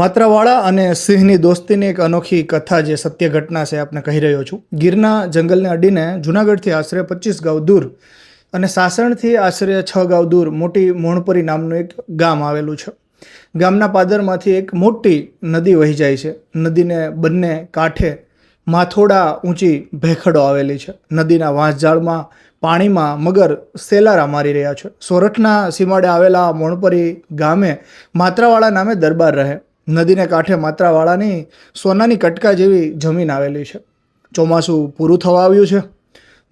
માત્રાવાળા અને સિંહની દોસ્તીની એક અનોખી કથા જે સત્ય ઘટના છે આપને કહી રહ્યો છું. ગીરના જંગલને અડીને જૂનાગઢથી આશરે 25 ગાંવ દૂર અને સાસણથી આશરે 6 ગાંવ દૂર મોટી મોણપરી નામનું એક ગામ આવેલું છે. ગામના પાદરમાંથી એક મોટી નદી વહી જાય છે. નદીને બંને કાંઠે માથોડા ઊંચી ભેખડો આવેલી છે. નદીના વાંસજાળમાં પાણીમાં મગર સેલારા મારી રહ્યા છે. સોરઠના સીમાડે આવેલા મોણપરી ગામે માત્રાવાળા નામે દરબાર રહે. નદીને કાંઠે માત્રાવાળાની સોનાની કટકા જેવી જમીન આવેલી છે. ચોમાસું પૂરું થવા આવ્યું છે.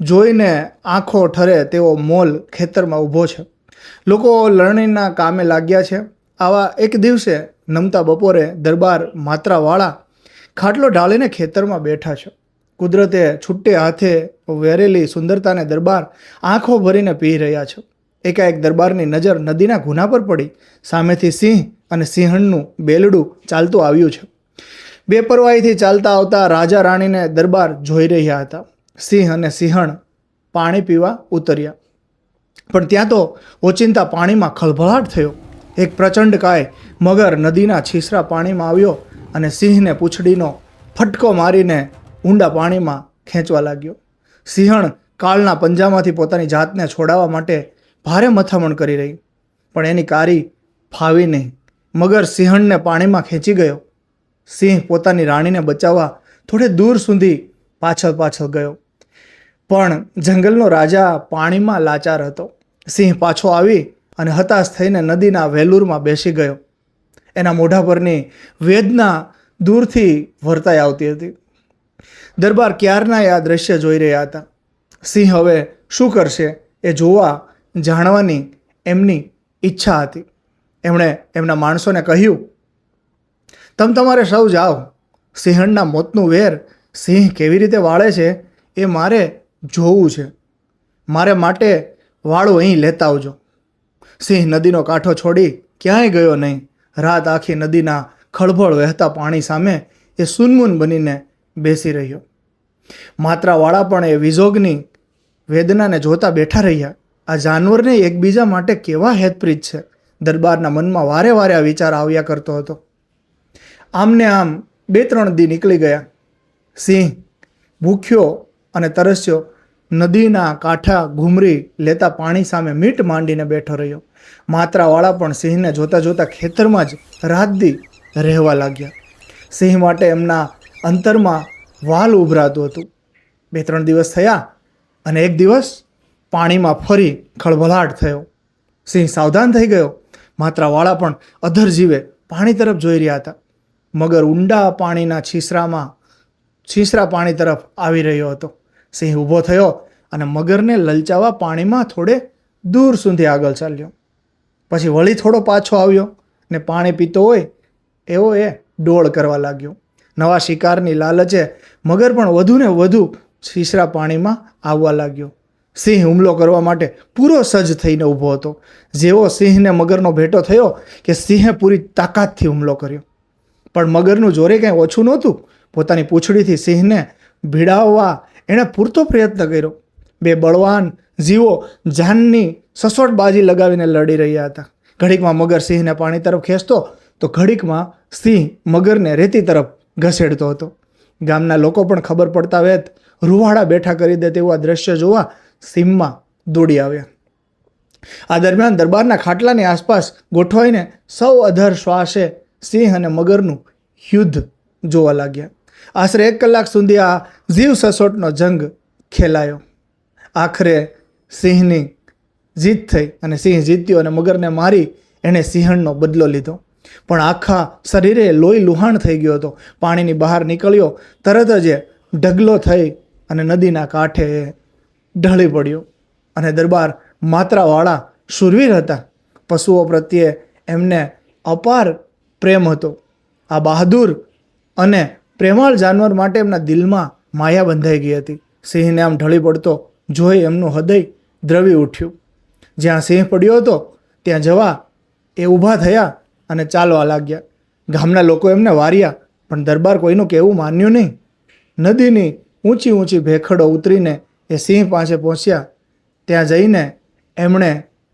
જોઈને આંખો ઠરે તેવો મોલ ખેતરમાં ઊભો છે. લોકો લણણીના કામે લાગ્યા છે. આવા એક દિવસે નમતા બપોરે દરબાર માત્રાવાળા ખાટલો ઢાળીને ખેતરમાં બેઠા છે. કુદરતે છૂટે હાથે વેરેલી સુંદરતાને દરબાર આંખો ભરીને પી રહ્યા છે. એકાએક દરબારની નજર નદીના ગુના પર પડી. સામેથી સિંહ અને સિંહણનું બેલડું ચાલતું આવ્યું છે. બેપરવાહીથી ચાલતા આવતા રાજા રાણીને દરબાર જોઈ રહ્યા હતા. સિંહ અને સિંહણ પાણી પીવા ઉતર્યા, પણ ત્યાં તો ઓચિંતા પાણીમાં ખળભળાટ થયો. એક પ્રચંડ કાય મગર નદીના છીછરા પાણીમાં આવ્યો અને સિંહને પૂંછડીનો ફટકો મારીને ઊંડા પાણીમાં ખેંચવા લાગ્યો. સિંહણ કાળના પંજામાંથી પોતાની જાતને છોડાવવા માટે ભારે મથામણ કરી રહી, પણ એની કારી ફાવી નહીં. મગર સિંહણને પાણીમાં ખેંચી ગયો. સિંહ પોતાની રાણીને બચાવવા થોડે દૂર સુધી પાછળ ગયો, પણ જંગલનો રાજા પાણીમાં લાચાર હતો. સિંહ પાછો આવી અને હતાશ થઈને નદીના વેલુરમાં બેસી ગયો. એના મોઢા પરની વેદના દૂરથી વર્તાઈ આવતી હતી. દરબાર ક્યારના આ દ્રશ્ય જોઈ રહ્યા હતા. સિંહ હવે શું કરશે એ જોવા જાણવાની એમની ઈચ્છા હતી. એમણે એમના માણસોને કહ્યું, તમારે સૌ જાઓ. સિંહણના મોતનું વેર સિંહ કેવી રીતે વાળે છે એ મારે જોવું છે. મારે માટે વાળું અહીં લેતા આવજો. સિંહ નદીનો કાંઠો છોડી ક્યાંય ગયો નહીં. રાત આખી નદીના ખળભળ વહેતા પાણી સામે એ સુનમુન બનીને બેસી રહ્યો. માત્રાવાળા પણ એ વિજોગની વેદનાને જોતા બેઠા રહ્યા. આ જાનવરને એકબીજા માટે કેવા હેતપ્રીત છે. દરબારના મનમાં વારે વારે આ વિચાર આવ્યા કરતો હતો. આમને આમ 2-3 દી નીકળી ગયા. સિંહ ભૂખ્યો અને તરસ્યો નદીના કાંઠા ઘૂમરી લેતા પાણી સામે મીટ માંડીને બેઠો રહ્યો. માત્રાવાળા પણ સિંહને જોતા જોતા ખેતરમાં જ રાત દી રહેવા લાગ્યા. સિંહ માટે એમના અંતરમાં વાલ ઉભરાતું હતું. 2-3 દિવસ થયા અને એક દિવસ પાણીમાં ફરી ખળભળાટ થયો. સિંહ સાવધાન થઈ ગયો. માત્રાવાળા પણ અધર જીવે પાણી તરફ જોઈ રહ્યા હતા. મગર ઊંડા પાણીના છીછરા પાણી તરફ આવી રહ્યો હતો. સિંહ ઊભો થયો અને મગરને લલચાવવા પાણીમાં થોડે દૂર સુધી આગળ ચાલ્યો. પછી વળી થોડો પાછો આવ્યો ને પાણી પીતો હોય એવો એ ડોળ કરવા લાગ્યો. નવા શિકારની લાલચે મગર પણ વધુ ને વધુ છીછરા પાણીમાં આવવા લાગ્યો. સિંહ હુમલો કરવા માટે પૂરો સજ્જ થઈને ઊભો હતો. જેવો સિંહને મગરનો ભેટો થયો કે સિંહે પૂરી તાકાતથી હુમલો કર્યો, પણ મગરનું જોરે કંઈ ઓછું નહોતું. પોતાની પૂંછડીથી સિંહને ભીડાવવા એણે પૂરતો પ્રયત્ન કર્યો. 2 બળવાન જીવો જાનની સસોટબાજી લગાવીને લડી રહ્યા હતા. ઘડીકમાં મગર સિંહને પાણી તરફ ખેંચતો તો ઘડીકમાં સિંહ મગરને રેતી તરફ ઘસેડતો હતો. ગામના લોકો પણ ખબર પડતા વેત રૂવાડા બેઠા કરી દે તેવું આ દ્રશ્ય જોવા સીમમાં દોડી આવ્યા. આ દરમિયાન દરબારના ખાટલાની આસપાસ ગોઠવાઈને સૌ અધર શ્વાસે સિંહ અને મગરનું યુદ્ધ જોવા લાગ્યા. આશરે 1 કલાક સુધી આ જીવ સસોટનો જંગ ખેલાયો. આખરે સિંહની જીત થઈ અને સિંહ જીત્યો અને મગરને મારી એણે સિંહણનો બદલો લીધો. પણ આખા શરીરે લોહી લુહાણ થઈ ગયો હતો. પાણીની બહાર નીકળ્યો તરત જ ઢગલો થઈ અને નદીના કાંઠે ઢળી પડ્યો. અને દરબાર માત્રાવાળા શૂરવીર હતા. પશુઓ પ્રત્યે એમને અપાર પ્રેમ હતો. આ બહાદુર અને પ્રેમાળ જાનવર માટે એમના દિલમાં માયા બંધાઈ ગઈ હતી. સિંહને આમ ઢળી પડતો જોઈ એમનું હૃદય દ્રવી ઉઠ્યું. જ્યાં સિંહ પડ્યો હતો ત્યાં જવા એ ઊભા થયા અને ચાલવા લાગ્યા. ગામના લોકો એમને વાર્યા, પણ દરબાર કોઈનું કહેવું માન્યું નહીં. નદીની ઊંચી ભેખડો ઉતરીને એ સિંહ પાસે પહોંચ્યા. ત્યાં જઈને એમણે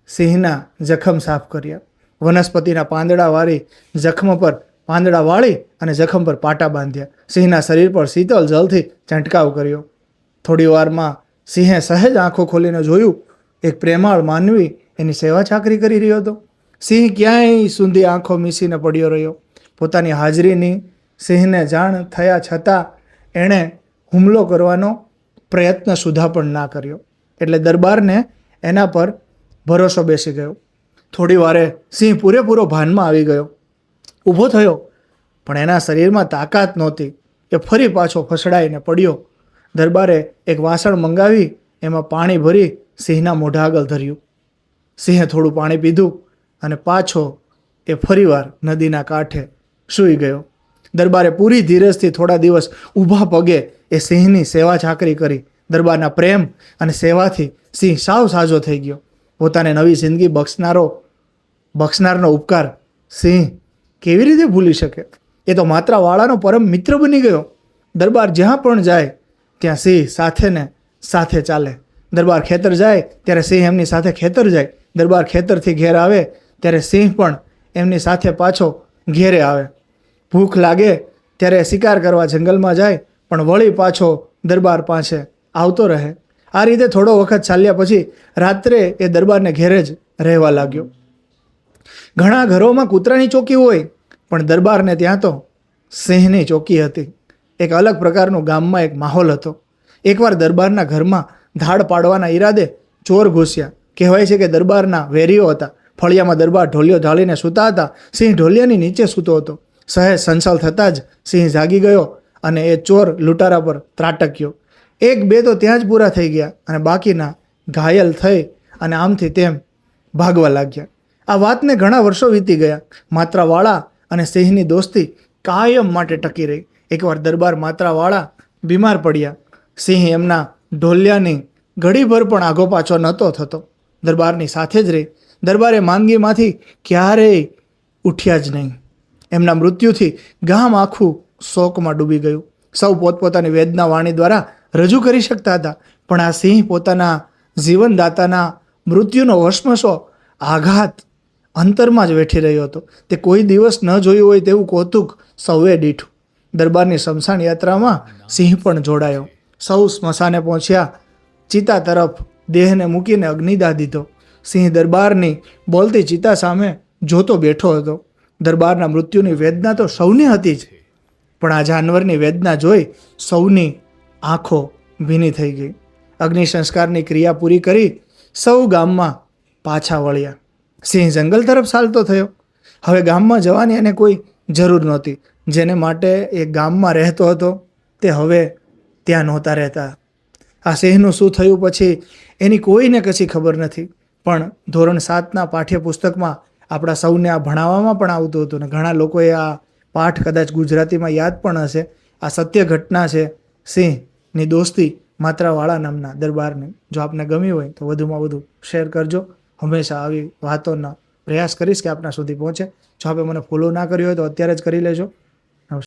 સિંહના જખમ સાફ કર્યા. વનસ્પતિના પાંદડાવાળી જખમ પર પાંદડા વાળી અને જખમ પર પાટા બાંધ્યા. સિંહના શરીર પર શીતળ જલથી છંટકાવ કર્યો. થોડી વારમાં સિંહે સહેજ આંખો ખોલીને જોયું, એક પ્રેમાળ માનવી એની સેવા ચાકરી કરી રહ્યો હતો. સિંહ ક્યાંય સુધી આંખો મીસીને પડ્યો રહ્યો. પોતાની હાજરીની સિંહને જાણ થયા છતાં એણે હુમલો કરવાનો પ્રયત્ન સુધા પણ ના કર્યો. એટલે દરબારને એના પર ભરોસો બેસી ગયો. થોડી વારે સિંહ પૂરેપૂરો ભાનમાં આવી ગયો. ઊભો થયો, પણ એના શરીરમાં તાકાત નહોતી. એ ફરી પાછો ફસડાઈને પડ્યો. દરબારે એક વાસણ મંગાવી એમાં પાણી ભરી સિંહના મોઢા આગળ ધર્યું. સિંહે થોડું પાણી પીધું અને પાછો એ ફરીવાર નદીના કાંઠે સૂઈ ગયો. દરબારે પૂરી ધીરજથી થોડા દિવસ ઊભા પગે એ સિંહની સેવા ચાકરી કરી. દરબારના પ્રેમ અને સેવાથી સિંહ સાવ સાજો થઈ ગયો. પોતાને નવી જિંદગી બક્ષનારનો ઉપકાર સિંહ કેવી રીતે ભૂલી શકે? એ તો માત્રાવાળાનો પરમ મિત્ર બની ગયો. દરબાર જ્યાં પણ જાય ત્યાં સિંહ સાથે ને સાથે ચાલે. દરબાર ખેતર જાય ત્યારે સિંહ એમની સાથે ખેતર જાય. દરબાર ખેતરથી ઘેર આવે ત્યારે સિંહ પણ એમની સાથે પાછો ઘેરે આવે. ભૂખ લાગે ત્યારે શિકાર કરવા જંગલમાં જાય, પણ વળી પાછો દરબાર પાસે આવતો રહે. આ રીતે થોડો વખત ચાલ્યા પછી રાત્રે એ દરબારને ઘેરે જ રહેવા લાગ્યો. ઘણા ઘરોમાં કૂતરાની ચોકી હોય, પણ દરબારને ત્યાં તો સિંહની ચોકી હતી. એક અલગ પ્રકારનું ગામમાં એક માહોલ હતો. એકવાર દરબારના ઘરમાં ધાડ પાડવાના ઈરાદે ચોર ઘૂસ્યા. કહેવાય છે કે દરબારના વેરીઓ હતા. ફળિયામાં દરબાર ઢોલિયો ઢાળીને સૂતા હતા. સિંહ ઢોલિયાની નીચે સૂતો હતો. સહેજ સંચલ થતાં જ સિંહ જાગી ગયો અને એ ચોર લૂંટારા પર ત્રાટક્યો. એક બે તો ત્યાં જ પૂરા થઈ ગયા અને બાકીના ઘાયલ થઈ અને આમથી તેમ ભાગવા લાગ્યા. આ વાતને ઘણા વર્ષો વીતી ગયા. માત્રાવાળા અને સિંહની દોસ્તી કાયમ માટે ટકી રહી. એકવાર દરબાર માત્રાવાળા બીમાર પડ્યા. સિંહ એમના ઢોલિયાની ઘડીભર પણ આગો પાછો નહોતો થતો. દરબારની સાથે જ રહી. દરબારે માંદગીમાંથી ક્યારેય ઉઠ્યા જ નહીં. એમના મૃત્યુથી ગામ આખું શોકમાં ડૂબી ગયું. સૌ પોતપોતાની વેદના વાણી દ્વારા રજૂ કરી શકતા હતા, પણ આ સિંહ પોતાના જીવનદાતાના મૃત્યુનો વશમશો આઘાત અંતરમાં જ વેઠી રહ્યો હતો. તે કોઈ દિવસ ન જોયું હોય તેવું કૌતુક સૌએ દીઠું. દરબારની શમશાન યાત્રામાં સિંહ પણ જોડાયો. સૌ સ્મશાને પહોંચ્યા. ચિતા તરફ દેહને મૂકીને અગ્નિદાહ દીધો. સિંહ દરબારની બોલતી ચિતા સામે જોતો બેઠો હતો. દરબારના મૃત્યુની વેદના તો સૌની હતી જ, પણ આ જાનવરની વેદના જોઈ સૌની આંખો ભીની થઈ ગઈ. અગ્નિ સંસ્કારની ક્રિયા પૂરી કરી સૌ ગામમાં પાછા વળ્યા. સિંહ જંગલ તરફ ચાલતો થયો. હવે ગામમાં જવાની એને કોઈ જરૂર નહોતી. જેને માટે એ ગામમાં રહેતો હતો તે હવે ત્યાં નહોતા રહેતા. આ સિંહનું શું થયું પછી એની કોઈને કશી ખબર નથી. પણ ધોરણ 7ના પાઠ્યપુસ્તકમાં આપણા સૌને આ ભણાવવામાં પણ આવતું હતું ને ઘણા લોકોએ આ પાઠ કદાચ ગુજરાતીમાં યાદ પણ હશે. આ સત્ય ઘટના છે સિંહની દોસ્તી માત્રાવાળા નામના દરબારની. જો આપને ગમી હોય તો વધુમાં વધુ શેર કરજો. હંમેશા આવી વાતોના પ્રયાસ કરીશ કે આપના સુધી પહોંચે. જો આપે મને ફોલો ના કર્યો હોય તો અત્યારે જ કરી લેજો.